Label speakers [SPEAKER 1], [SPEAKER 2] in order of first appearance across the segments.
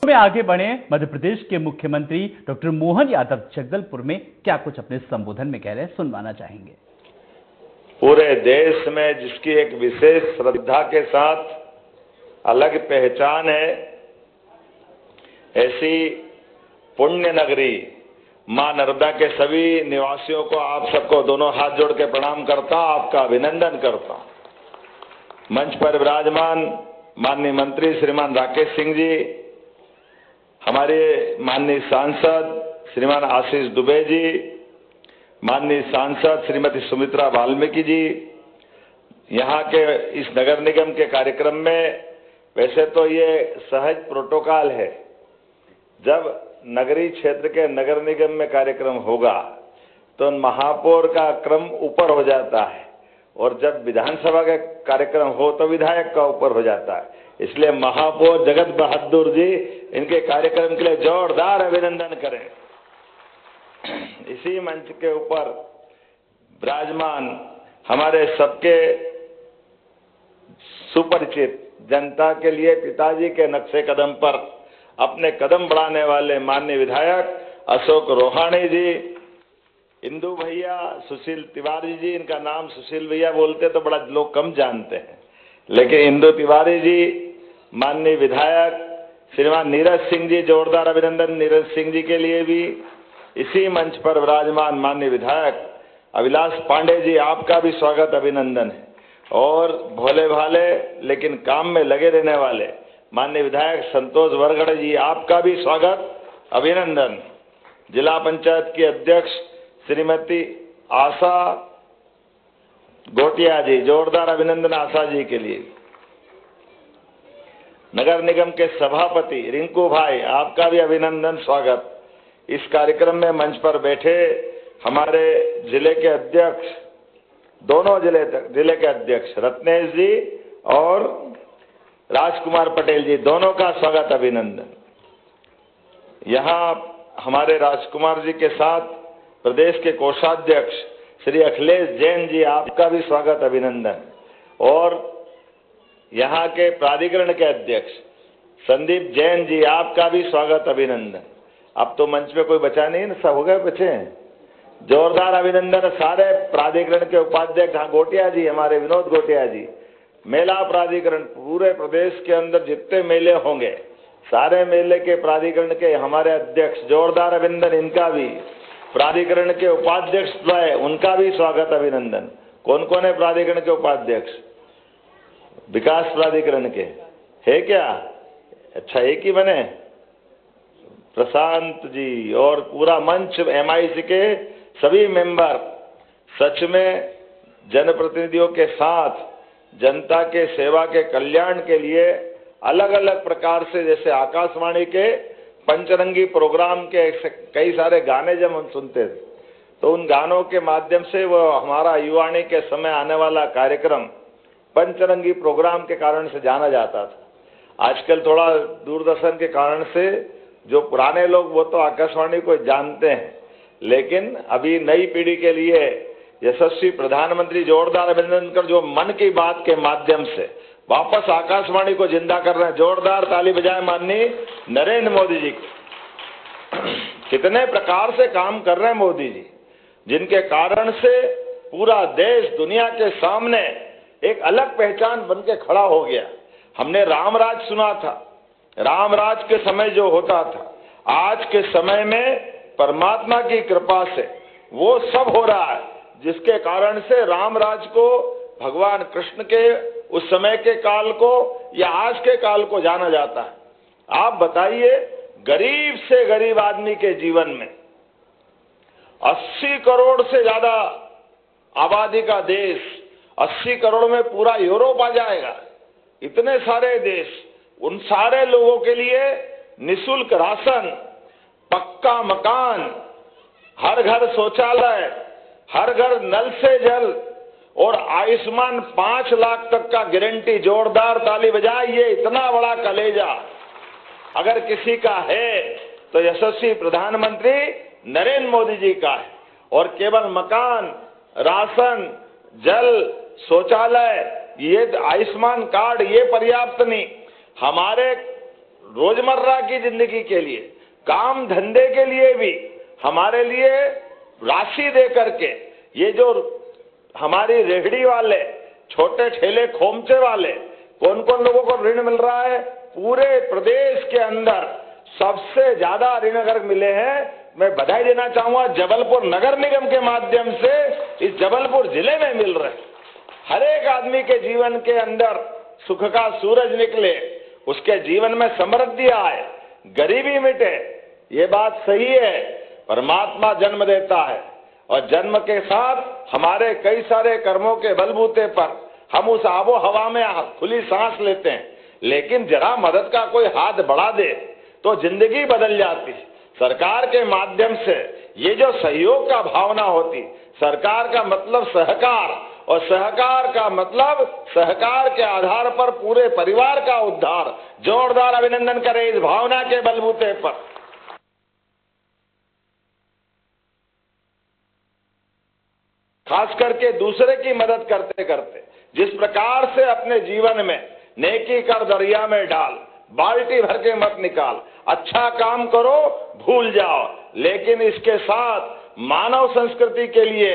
[SPEAKER 1] में आगे बढ़े मध्य प्रदेश के मुख्यमंत्री डॉक्टर मोहन यादव जगदलपुर में क्या कुछ अपने संबोधन में कह रहे हैं, सुनवाना चाहेंगे।
[SPEAKER 2] पूरे देश में जिसकी एक विशेष श्रद्धा के साथ अलग पहचान है, ऐसी पुण्य नगरी मां नर्मदा के सभी निवासियों को, आप सबको दोनों हाथ जोड़ के प्रणाम करता, आपका अभिनंदन करता। मंच पर विराजमान माननीय मंत्री श्रीमान राकेश सिंह जी, हमारे माननीय सांसद श्रीमान आशीष दुबे जी, माननीय सांसद श्रीमती सुमित्रा वाल्मीकि जी, यहाँ के इस नगर निगम के कार्यक्रम में वैसे तो ये सहज प्रोटोकॉल है, जब नगरीय क्षेत्र के नगर निगम में कार्यक्रम होगा तो महापौर का क्रम ऊपर हो जाता है और जब विधानसभा का कार्यक्रम हो तो विधायक का ऊपर हो जाता है। इसलिए महापौर जगत बहादुर जी, इनके कार्यक्रम के लिए जोरदार अभिनंदन करें। इसी मंच के ऊपर विराजमान हमारे सबके सुपरिचित, जनता के लिए पिताजी के नक्शे कदम पर अपने कदम बढ़ाने वाले माननीय विधायक अशोक रोहाणी जी, इंदू भैया, सुशील तिवारी जी, इनका नाम सुशील भैया बोलते तो बड़ा लोग कम जानते हैं, लेकिन इंदू तिवारी जी, माननीय विधायक श्रीमान नीरज सिंह जी, जोरदार अभिनंदन नीरज सिंह जी के लिए भी। इसी मंच पर विराजमान माननीय विधायक अभिलाष पांडे जी, आपका भी स्वागत अभिनंदन है। और भोले भाले लेकिन काम में लगे रहने वाले माननीय विधायक संतोष वरगड़ जी, आपका भी स्वागत अभिनंदन। जिला पंचायत की अध्यक्ष श्रीमती आशा गोटिया जी, जोरदार अभिनंदन आशा जी के लिए। नगर निगम के सभापति रिंकू भाई, आपका भी अभिनंदन स्वागत। इस कार्यक्रम में मंच पर बैठे हमारे जिले के अध्यक्ष, दोनों जिले के अध्यक्ष रत्नेश जी और राजकुमार पटेल जी, दोनों का स्वागत अभिनंदन। यहाँ हमारे राजकुमार जी के साथ प्रदेश के कोषाध्यक्ष श्री अखिलेश जैन जी, आपका भी स्वागत अभिनंदन। और यहाँ के प्राधिकरण के अध्यक्ष संदीप जैन जी, आपका भी स्वागत अभिनंदन। अब तो मंच में कोई बचा नहीं, सब हो गए बचे हैं। जोरदार अभिनंदन सारे प्राधिकरण के उपाध्यक्ष, हाँ गोटिया जी, हमारे विनोद गोटिया जी, मेला प्राधिकरण, पूरे प्रदेश के अंदर जितने मेले होंगे सारे मेले के प्राधिकरण के हमारे अध्यक्ष, जोरदार अभिनंदन इनका भी। प्राधिकरण के उपाध्यक्ष द्वय, उनका भी स्वागत अभिनंदन। कौन कौन है प्राधिकरण के उपाध्यक्ष? विकास प्राधिकरण के है क्या? अच्छा, एक ही बने, प्रशांत जी। और पूरा मंच MIC के सभी मेंबर, सच में जनप्रतिनिधियों के साथ जनता के सेवा के कल्याण के लिए अलग अलग प्रकार से, जैसे आकाशवाणी के पंचरंगी प्रोग्राम के कई सारे गाने जब हम सुनते थे तो उन गानों के माध्यम से वो हमारा युवाणी के समय आने वाला कार्यक्रम पंचरंगी प्रोग्राम के कारण से जाना जाता था। आजकल थोड़ा दूरदर्शन के कारण से जो पुराने लोग वो तो आकाशवाणी को जानते हैं, लेकिन अभी नई पीढ़ी के लिए यशस्वी प्रधानमंत्री, जोरदार अभिनंदन कर, जो मन की बात के माध्यम से वापस आकाशवाणी को जिंदा कर रहे हैं। जोरदार ताली बजाएं माननीय नरेंद्र मोदी जी। कितने प्रकार से काम कर रहे हैं मोदी जी, जिनके कारण से पूरा देश दुनिया के सामने एक अलग पहचान बन के खड़ा हो गया। हमने रामराज सुना था, रामराज के समय जो होता था, आज के समय में परमात्मा की कृपा से वो सब हो रहा है जिसके कारण से रामराज को भगवान कृष्ण के उस समय के काल को या आज के काल को जाना जाता है। आप बताइए, गरीब से गरीब आदमी के जीवन में 80 करोड़ से ज्यादा आबादी का देश, 80 करोड़ में पूरा यूरोप आ जाएगा, इतने सारे देश, उन सारे लोगों के लिए निःशुल्क राशन, पक्का मकान, हर घर शौचालय, हर घर नल से जल और आयुष्मान 5 लाख तक का गारंटी। जोरदार ताली बजाइए, इतना बड़ा कलेजा अगर किसी का है तो यशस्वी प्रधानमंत्री नरेंद्र मोदी जी का है। और केवल मकान, राशन, जल, शौचालय, ये आयुष्मान कार्ड ये पर्याप्त नहीं, हमारे रोजमर्रा की जिंदगी के लिए, काम धंधे के लिए भी हमारे लिए राशि दे करके, ये जो हमारी रेहड़ी वाले, छोटे ठेले खोमचे वाले, कौन कौन लोगों को ऋण मिल रहा है? पूरे प्रदेश के अंदर सबसे ज्यादा ऋण अगर मिले हैं, मैं बधाई देना चाहूंगा जबलपुर नगर निगम के माध्यम से इस जबलपुर जिले में मिल रहे। हर एक आदमी के जीवन के अंदर सुख का सूरज निकले, उसके जीवन में समृद्धि आए, गरीबी मिटे, ये बात सही है। परमात्मा जन्म देता है और जन्म के साथ हमारे कई सारे कर्मों के बलबूते पर हम उस आबो हवा में खुली सांस लेते हैं, लेकिन जरा मदद का कोई हाथ बढ़ा दे तो जिंदगी बदल जाती। सरकार के माध्यम से ये जो सहयोग का भावना होती, सरकार का मतलब सहकार, और सहकार का मतलब सहकार के आधार पर पूरे परिवार का उद्धार। जोरदार अभिनंदन करें इस भावना के बलबूते पर। खास करके दूसरे की मदद करते करते जिस प्रकार से अपने जीवन में नेकी कर दरिया में डाल, बाल्टी भर के मत निकाल, अच्छा काम करो भूल जाओ, लेकिन इसके साथ मानव संस्कृति के लिए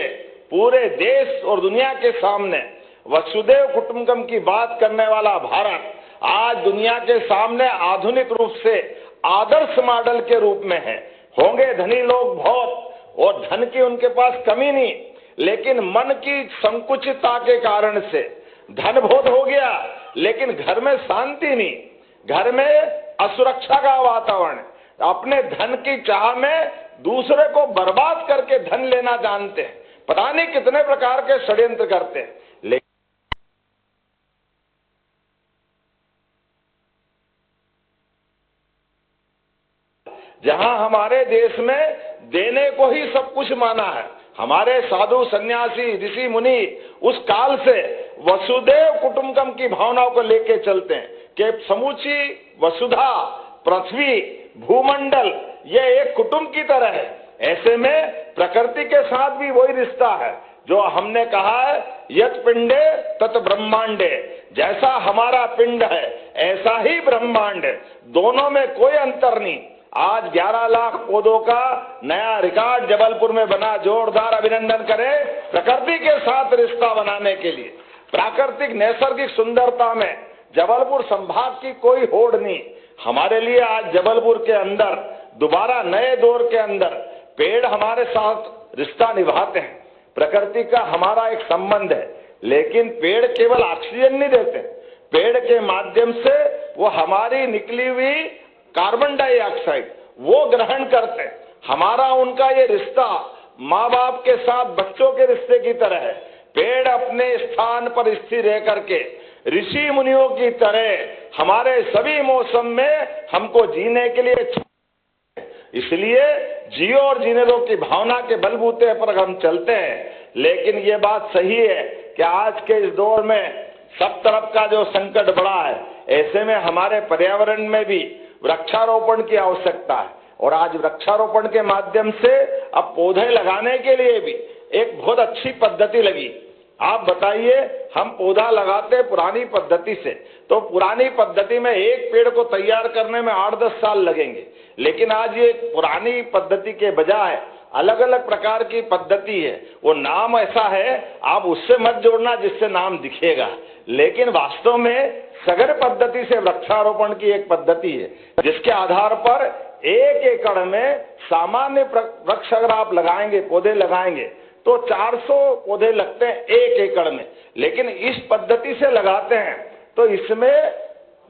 [SPEAKER 2] पूरे देश और दुनिया के सामने वसुदेव कुटुंबकम की बात करने वाला भारत आज दुनिया के सामने आधुनिक रूप से आदर्श मॉडल के रूप में है। होंगे धनी लोग बहुत और धन की उनके पास कमी नहीं, लेकिन मन की संकुचितता के कारण से धन बहुत हो गया, लेकिन घर में शांति नहीं, घर में असुरक्षा का वातावरण। अपने धन की चाह में दूसरे को बर्बाद करके धन लेना जानते हैं, पता नहीं कितने प्रकार के षड्यंत्र करते हैं। लेकिन जहां हमारे देश में देने को ही सब कुछ माना है, हमारे साधु सन्यासी ऋषि मुनि उस काल से वसुदेव कुटुंबकम की भावनाओं को लेके चलते हैं कि समूची वसुधा, पृथ्वी, भूमंडल ये एक कुटुंब की तरह है। ऐसे में प्रकृति के साथ भी वही रिश्ता है जो हमने कहा है, यत पिंडे तत ब्रह्मांडे। जैसा हमारा पिंड है ऐसा ही ब्रह्मांड है, दोनों में कोई अंतर नहीं। आज 11 लाख पौधों का नया रिकॉर्ड जबलपुर में बना। जोरदार अभिनंदन करें प्रकृति के साथ रिश्ता बनाने के लिए। प्राकृतिक नैसर्गिक सुंदरता में जबलपुर संभाग की कोई होड़ नहीं। हमारे लिए आज जबलपुर के अंदर दोबारा नए दौर के अंदर पेड़ हमारे साथ रिश्ता निभाते हैं। प्रकृति का हमारा एक संबंध है, लेकिन पेड़ केवल ऑक्सीजन नहीं देते, पेड़ के माध्यम से वो हमारी निकली हुई कार्बन डाइऑक्साइड वो ग्रहण करते हैं। हमारा उनका ये रिश्ता माँ बाप के साथ बच्चों के रिश्ते की तरह है। पेड़ अपने स्थान पर स्थिर रह करके ऋषि मुनियों की तरह हमारे सभी मौसम में हमको जीने के लिए, इसलिए जियो और जीने दो की भावना के बलबूते पर हम चलते हैं। लेकिन ये बात सही है कि आज के इस दौर में सब तरफ का जो संकट बढ़ा है, ऐसे में हमारे पर्यावरण में भी वृक्षारोपण की आवश्यकता है। और आज वृक्षारोपण के माध्यम से अब पौधे लगाने के लिए भी एक बहुत अच्छी पद्धति लगी। आप बताइए, हम पौधा लगाते पुरानी पद्धति से, तो पुरानी पद्धति में एक पेड़ को तैयार करने में 8-10 साल लगेंगे, लेकिन आज ये पुरानी पद्धति के बजाय अलग अलग प्रकार की पद्धति है। वो नाम ऐसा है, आप उससे मत जोड़ना जिससे नाम दिखेगा, लेकिन वास्तव में सघन पद्धति से वृक्षारोपण की एक पद्धति है, जिसके आधार पर 1 एकड़ में सामान्य वृक्ष अगर आप लगाएंगे, पौधे लगाएंगे, तो 400 पौधे लगते हैं 1 एकड़ में। लेकिन इस पद्धति से लगाते हैं तो इसमें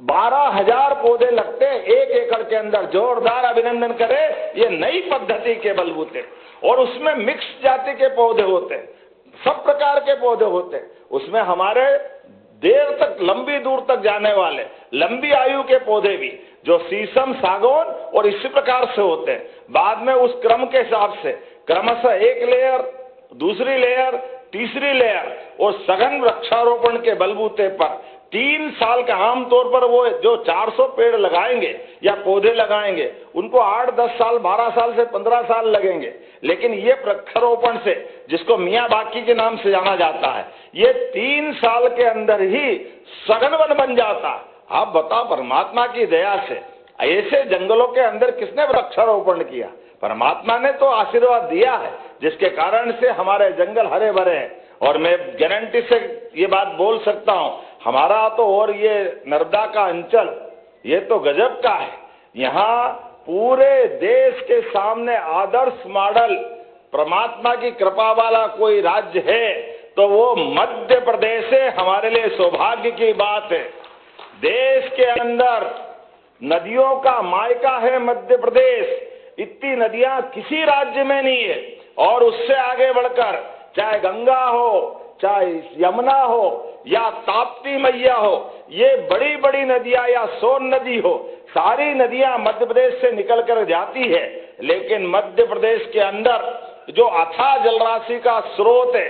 [SPEAKER 2] 12,000 पौधे लगते हैं 1 एकड़ के अंदर। जोरदार अभिनंदन करें ये नई पद्धति के बलबूते। और उसमें मिक्स जाति के पौधे होते हैं, सब प्रकार के पौधे होते हैं। उसमें हमारे देर तक, लंबी दूर तक जाने वाले, लंबी आयु के पौधे भी, जो शीशम, सागौन और इसी प्रकार से होते हैं। बाद में उस क्रम के हिसाब से क्रमशः 1 लेयर, दूसरी लेयर, तीसरी लेयर, और सघन वृक्षारोपण के बलबूते पर 3 साल का, आमतौर पर वो जो 400 पेड़ लगाएंगे या पौधे लगाएंगे, उनको 8-10 साल, 12 साल से 15 साल लगेंगे। लेकिन ये वृक्षारोपण से, जिसको मियाँ बाकी के नाम से जाना जाता है, ये 3 साल के अंदर ही सघन वन बन जाता। आप बताओ, परमात्मा की दया से ऐसे जंगलों के अंदर किसने वृक्षारोपण किया? परमात्मा ने तो आशीर्वाद दिया है, जिसके कारण से हमारे जंगल हरे भरे हैं। और मैं गारंटी से ये बात बोल सकता हूं, हमारा तो और ये नर्मदा का अंचल ये तो गजब का है। यहाँ पूरे देश के सामने आदर्श मॉडल परमात्मा की कृपा वाला कोई राज्य है तो वो मध्य प्रदेश है। हमारे लिए सौभाग्य की बात है। देश के अंदर नदियों का मायका है मध्य प्रदेश। इतनी नदियां किसी राज्य में नहीं है। और उससे आगे बढ़कर चाहे गंगा हो, चाहे यमुना हो या ताप्ती मैया हो, ये बड़ी बड़ी नदियां या सोन नदी हो, सारी नदियां मध्य प्रदेश से निकल कर जाती है। लेकिन मध्य प्रदेश के अंदर जो अथाह जलराशि का स्रोत है,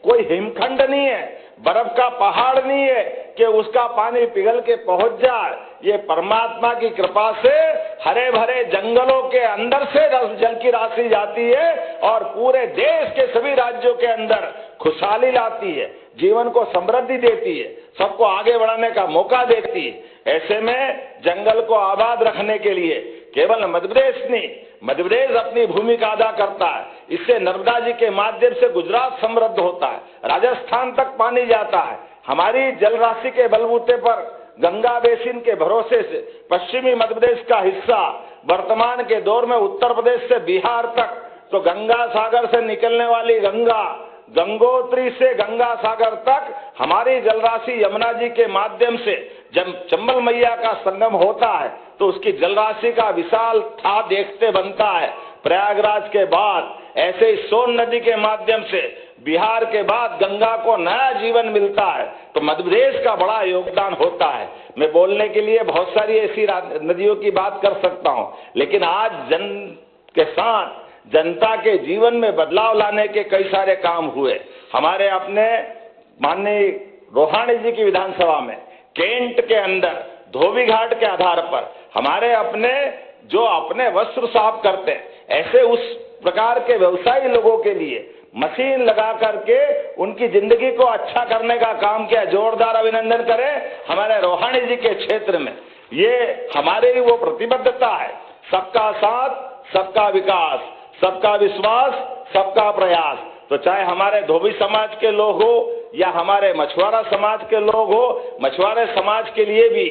[SPEAKER 2] कोई हिमखंड नहीं है, बर्फ का पहाड़ नहीं है कि उसका पानी पिघल के पहुंच जाए। ये परमात्मा की कृपा से हरे भरे जंगलों के अंदर से जल की राशि जाती है और पूरे देश के सभी राज्यों के अंदर खुशहाली लाती है, जीवन को समृद्धि देती है, सबको आगे बढ़ाने का मौका देती है। ऐसे में जंगल को आबाद रखने के लिए केवल मध्य प्रदेश नहीं, मध्य प्रदेश अपनी भूमिका अदा करता है। इससे नर्मदा जी के माध्यम से गुजरात समृद्ध होता है, राजस्थान तक पानी जाता है। हमारी जल राशि के बलबूते पर गंगा बेसिन के भरोसे से पश्चिमी मध्य प्रदेश का हिस्सा वर्तमान के दौर में उत्तर प्रदेश से बिहार तक, तो गंगा सागर से निकलने वाली गंगा, गंगोत्री से गंगा सागर तक हमारी जलराशि यमुना जी के माध्यम से जब चंबल मैया का संगम होता है तो उसकी जलराशि का विशाल था देखते बनता है। प्रयागराज के बाद ऐसे ही सोन नदी के माध्यम से बिहार के बाद गंगा को नया जीवन मिलता है। तो मध्य प्रदेश का बड़ा योगदान होता है। मैं बोलने के लिए बहुत सारी ऐसी नदियों की बात कर सकता हूं, लेकिन आज जन के साथ जनता के जीवन में बदलाव लाने के कई सारे काम हुए। हमारे अपने माननीय रोहाणी जी की विधानसभा में केंट के अंदर धोबी घाट के आधार पर हमारे अपने जो अपने वस्त्र साफ करते हैं, ऐसे उस प्रकार के व्यवसायी लोगों के लिए मशीन लगा करके उनकी जिंदगी को अच्छा करने का काम किया। जोरदार अभिनंदन करें हमारे रोहाणी जी के क्षेत्र में। ये हमारे लिए वो प्रतिबद्धता है, सबका साथ, सबका विकास, सबका विश्वास, सबका प्रयास। तो चाहे हमारे धोबी समाज के लोग हो या हमारे मछुआरा समाज के लोग हो, मछुआरे समाज के लिए भी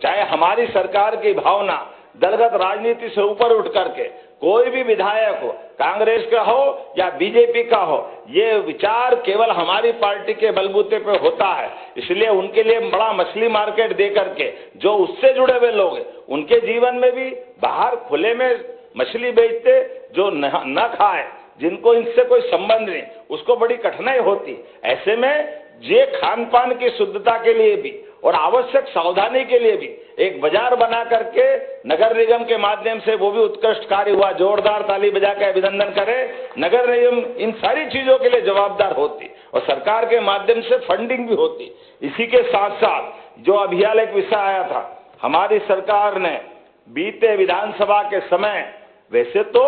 [SPEAKER 2] चाहे हमारी सरकार की भावना दलगत राजनीति से ऊपर उठ करके कोई भी विधायक हो, कांग्रेस का हो या बीजेपी का हो, ये विचार केवल हमारी पार्टी के बलबूते पे होता है। इसलिए उनके लिए बड़ा मछली मार्केट दे करके जो उससे जुड़े हुए लोग हैं उनके जीवन में भी बाहर खुले में मछली बेचते जो न खाए, जिनको इनसे कोई संबंध नहीं, उसको बड़ी कठिनाई होती। ऐसे में ये खान पान की शुद्धता के लिए भी और आवश्यक सावधानी के लिए भी एक बाजार बना करके नगर निगम के माध्यम से वो भी उत्कृष्ट कार्य हुआ। जोरदार ताली बजा के अभिनंदन करें। नगर निगम इन सारी चीजों के लिए जवाबदार होती और सरकार के माध्यम से फंडिंग भी होती। इसी के साथ साथ जो अभियान एक विषय आया था, हमारी सरकार ने बीते विधानसभा के समय, वैसे तो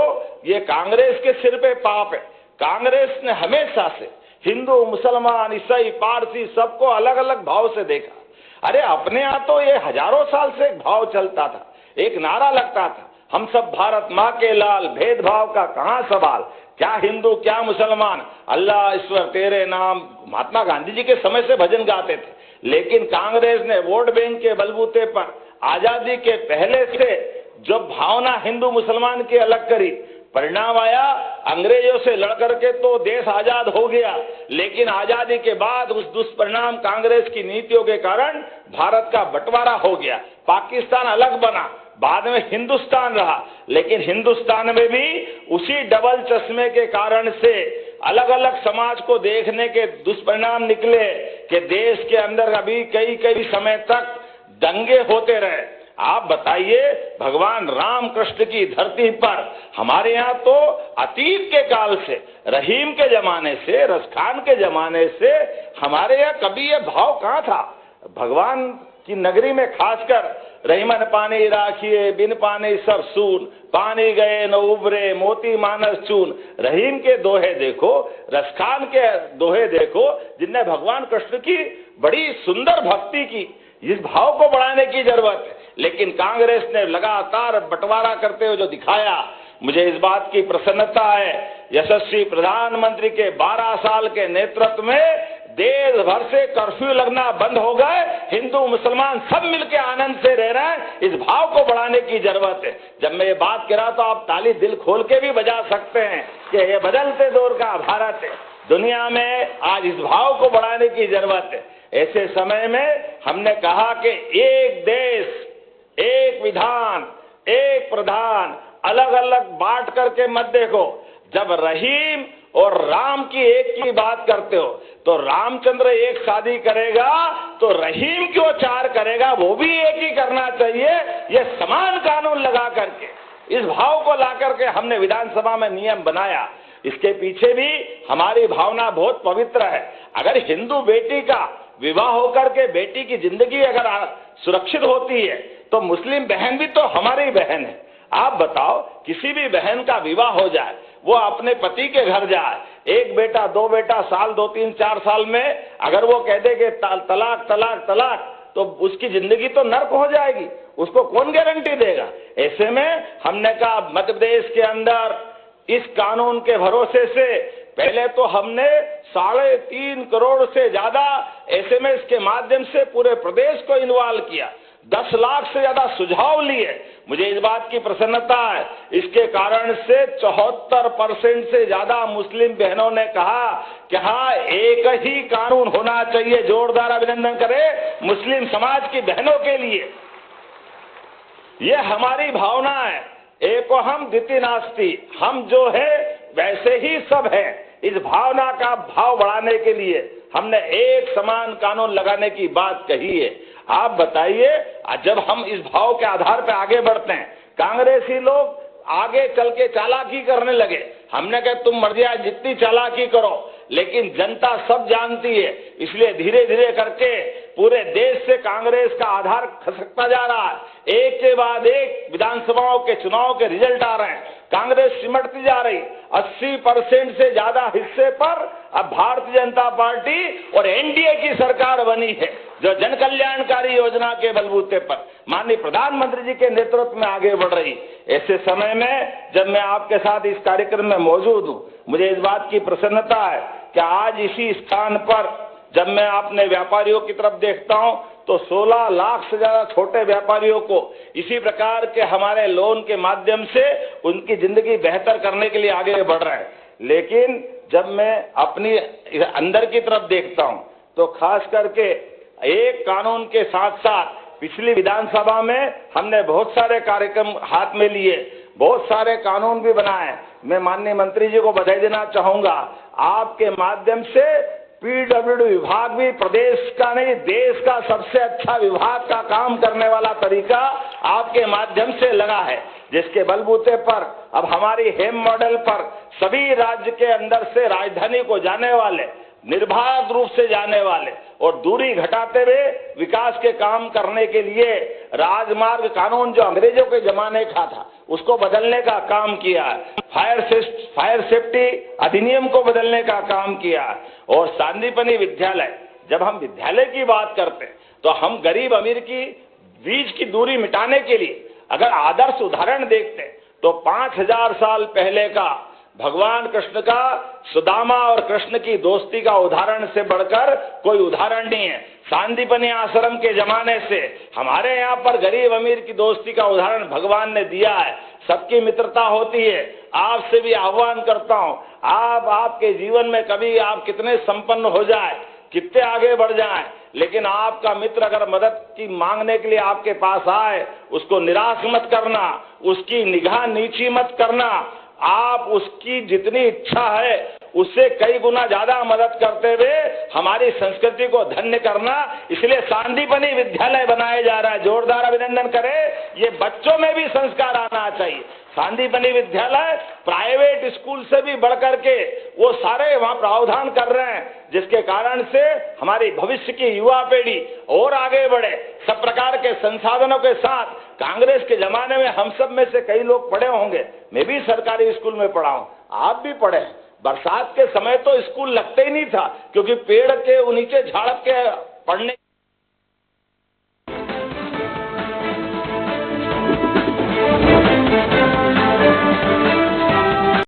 [SPEAKER 2] ये कांग्रेस के सिर पे पाप है, कांग्रेस ने हमेशा से हिंदू, मुसलमान, ईसाई, पारसी सबको अलग अलग भाव से देखा। अरे अपने यहाँ तो ये हजारों साल से एक भाव चलता था, एक नारा लगता था, हम सब भारत माँ के लाल, भेदभाव का कहाँ सवाल, क्या हिंदू क्या मुसलमान, अल्लाह ईश्वर तेरे नाम। महात्मा गांधी जी के समय से भजन गाते थे। लेकिन कांग्रेस ने वोट बैंक के बलबूते पर आजादी के पहले से जो भावना हिंदू मुसलमान की अलग करी, परिणाम आया अंग्रेजों से लड़कर के तो देश आजाद हो गया। लेकिन आजादी के बाद उस दुष्परिणाम कांग्रेस की नीतियों के कारण भारत का बंटवारा हो गया, पाकिस्तान अलग बना, बाद में हिंदुस्तान रहा। लेकिन हिंदुस्तान में भी उसी डबल चश्मे के कारण से अलग अलग समाज को देखने के दुष्परिणाम निकले कि देश के अंदर अभी कई समय तक दंगे होते रहे। आप बताइए, भगवान राम कृष्ण की धरती पर हमारे यहाँ तो अतीत के काल से, रहीम के जमाने से, रसखान के जमाने से हमारे यहाँ कभी ये भाव कहाँ था। भगवान की नगरी में खासकर रहीमन पानी राखिए, बिन पानी सब सून, पानी गए न उबरे, मोती मानस चून। रहीम के दोहे देखो, रसखान के दोहे देखो, जिनने भगवान कृष्ण की बड़ी सुंदर भक्ति की। इस भाव को बढ़ाने की जरूरत है। लेकिन कांग्रेस ने लगातार बंटवारा करते हुए जो दिखाया, मुझे इस बात की प्रसन्नता है। यशस्वी प्रधानमंत्री के 12 साल के नेतृत्व में देश भर से कर्फ्यू लगना बंद हो गए, हिंदू मुसलमान सब मिलकर आनंद से रह रहे हैं। इस भाव को बढ़ाने की जरूरत है। जब मैं ये बात कह रहा तो आप ताली दिल खोल के भी बजा सकते हैं कि ये बदलते दौर का भारत है। दुनिया में आज इस भाव को बढ़ाने की जरूरत है। ऐसे समय में हमने कहा कि एक देश, एक विधान, एक प्रधान, अलग अलग बांट करके मत देखो। जब रहीम और राम की एक की बात करते हो तो रामचंद्र एक शादी करेगा तो रहीम क्यों 4 करेगा, वो भी एक ही करना चाहिए। ये समान कानून लगा करके, इस भाव को ला करके हमने विधानसभा में नियम बनाया। इसके पीछे भी हमारी भावना बहुत पवित्र है। अगर हिंदू बेटी का विवाह होकर के बेटी की जिंदगी अगर सुरक्षित होती है तो मुस्लिम बहन भी तो हमारी बहन है। आप बताओ, किसी भी बहन का विवाह हो जाए, वो अपने पति के घर जाए, 1 बेटा 2 बेटा, साल 2 3 4 साल में अगर वो कह दे कि तलाक तलाक तलाक, तो उसकी जिंदगी तो नर्क हो जाएगी। उसको कौन गारंटी देगा? ऐसे में हमने कहा मध्य प्रदेश के अंदर इस कानून के भरोसे से पहले तो हमने 3.5 करोड़ से ज्यादा SMS के माध्यम से पूरे प्रदेश को इन्वॉल्व किया, 10 लाख से ज्यादा सुझाव लिए। मुझे इस बात की प्रसन्नता है, इसके कारण से 74% से ज्यादा मुस्लिम बहनों ने कहा कि हाँ, एक ही कानून होना चाहिए। जोरदार अभिनंदन करें मुस्लिम समाज की बहनों के लिए। ये हमारी भावना है, एको हम द्वितीय नास्ति, हम जो है वैसे ही सब है। इस भावना का भाव बढ़ाने के लिए हमने एक समान कानून लगाने की बात कही है। आप बताइए, जब हम इस भाव के आधार पर आगे बढ़ते हैं, कांग्रेसी लोग आगे चल के चालाकी करने लगे। हमने कहा तुम मर्जी जितनी चालाकी करो, लेकिन जनता सब जानती है। इसलिए धीरे धीरे करके पूरे देश से कांग्रेस का आधार खसकता जा रहा है। एक के बाद एक विधानसभाओं के चुनाव के रिजल्ट आ रहे हैं, कांग्रेस सिमटती जा रही। 80% से ज्यादा हिस्से पर अब भारतीय जनता पार्टी और NDA की सरकार बनी है, जो जन कल्याणकारी योजना के बलबूते पर माननीय प्रधानमंत्री जी के नेतृत्व में आगे बढ़ रही। ऐसे समय में जब मैं आपके साथ इस कार्यक्रम में मौजूद हूं, मुझे इस बात की प्रसन्नता है कि आज इसी स्थान पर जब मैं अपने व्यापारियों की तरफ देखता हूं तो 16 लाख से ज्यादा छोटे व्यापारियों को इसी प्रकार के हमारे लोन के माध्यम से उनकी जिंदगी बेहतर करने के लिए आगे बढ़ रहे हैं। लेकिन जब मैं अपनी अंदर की तरफ देखता हूं तो खास करके एक कानून के साथ साथ पिछली विधानसभा में हमने बहुत सारे कार्यक्रम हाथ में लिए, बहुत सारे कानून भी बनाए। मैं माननीय मंत्री जी को बधाई देना चाहूंगा। आपके माध्यम से PWD विभाग भी प्रदेश का नहीं, देश का सबसे अच्छा विभाग का काम करने वाला तरीका आपके माध्यम से लगा है, जिसके बलबूते पर अब हमारी हेम मॉडल पर सभी राज्य के अंदर से राजधानी को जाने वाले, निर्बाध रूप से जाने वाले और दूरी घटाते हुए विकास के काम करने के लिए राजमार्ग कानून जो अंग्रेजों के जमाने का था उसको बदलने का काम किया है। फायर सेफ्टी अधिनियम को बदलने का काम किया है। और सांदीपनि विद्यालय, जब हम विद्यालय की बात करते हैं तो हम गरीब अमीर की बीच की दूरी मिटाने के लिए अगर आदर्श उदाहरण देखते हैं तो 5000 साल पहले का भगवान कृष्ण का सुदामा और कृष्ण की दोस्ती का उदाहरण से बढ़कर कोई उदाहरण नहीं है। सांदीपनि आश्रम के जमाने से हमारे यहाँ पर गरीब अमीर की दोस्ती का उदाहरण भगवान ने दिया है। सबकी मित्रता होती है। आपसे भी आह्वान करता हूँ, आपके जीवन में कभी आप कितने संपन्न हो जाए, कितने आगे बढ़ जाएं, लेकिन आपका मित्र अगर मदद की मांगने के लिए आपके पास आए, उसको निराश मत करना, उसकी निगाह नीची मत करना। आप उसकी जितनी इच्छा है उससे कई गुना ज्यादा मदद करते हुए हमारी संस्कृति को धन्य करना। इसलिए सांदीपनि विद्यालय बनाया जा रहा है। जोरदार अभिनंदन करें। ये बच्चों में भी संस्कार आना चाहिए। सांदीपनि विद्यालय प्राइवेट स्कूल से भी बढ़कर के वो सारे वहां प्रावधान कर रहे हैं, जिसके कारण से हमारी भविष्य की युवा पीढ़ी और आगे बढ़े। सब प्रकार के संसाधनों के साथ कांग्रेस के जमाने में हम सब में से कई लोग पढ़े होंगे, मैं भी सरकारी स्कूल में पढ़ा हूं, आप भी पढ़े। बरसात के समय तो स्कूल लगते ही नहीं था, क्योंकि पेड़ के नीचे झाड़ के पढ़ने